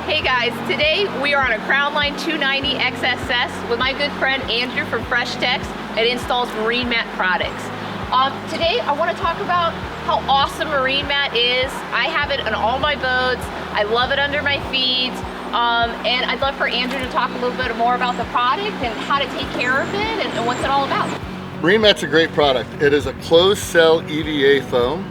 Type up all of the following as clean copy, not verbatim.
Hey guys, today we are on a Crownline 290 XSS with my good friend Andrew from Fresh Techs that installs MarineMat products. Today I want to talk about how awesome MarineMat is. I have it on all my boats. I love it under my feet. And I'd love for Andrew to talk a little bit more about the product and how to take care of it and what's it all about. MarineMat's a great product. It is a closed cell EVA foam.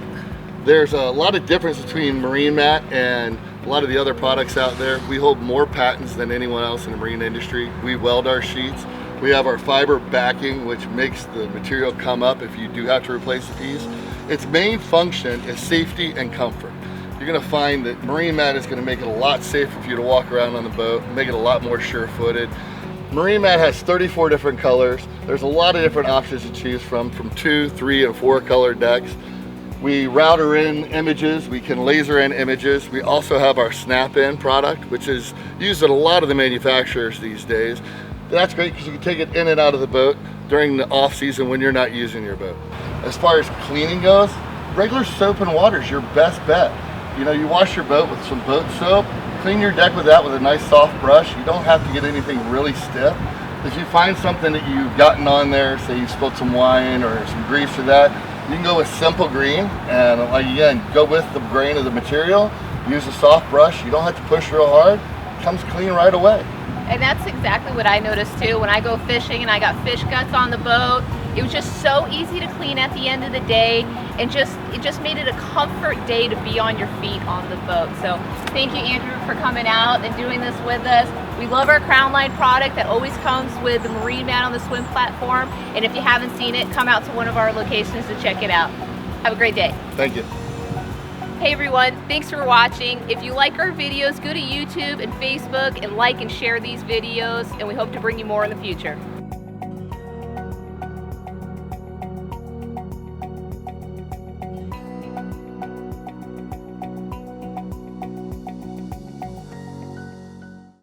There's a lot of difference between MarineMat and a lot of the other products out there. We hold more patents than anyone else in the marine industry. We weld our sheets. We have our fiber backing, which makes the material come up if you do have to replace the piece. Its main function is safety and comfort. You're gonna find that MarineMat is gonna make it a lot safer for you to walk around on the boat, make it a lot more sure-footed. MarineMat has 34 different colors. There's a lot of different options to choose from 2, 3, and 4 color decks. We router in images, we can laser in images. We also have our snap-in product, which is used at a lot of the manufacturers these days. That's great because you can take it in and out of the boat during the off season when you're not using your boat. As far as cleaning goes, regular soap and water is your best bet. You know, you wash your boat with some boat soap, clean your deck with that with a nice soft brush. You don't have to get anything really stiff. If you find something that you've gotten on there, say you spilled some wine or some grease or that, you can go with simple green and again, go with the grain of the material. Use a soft brush. You don't have to push real hard. It comes clean right away. And that's exactly what I noticed too. When I go fishing and I got fish guts on the boat, it was just so easy to clean at the end of the day, and it just made it a comfort day to be on your feet on the boat. So thank you, Andrew, for coming out and doing this with us. We love our Crownline product that always comes with the MarineMat on the swim platform. And if you haven't seen it, come out to one of our locations to check it out. Have a great day. Thank you. Hey everyone, thanks for watching. If you like our videos, go to YouTube and Facebook and like and share these videos, and we hope to bring you more in the future.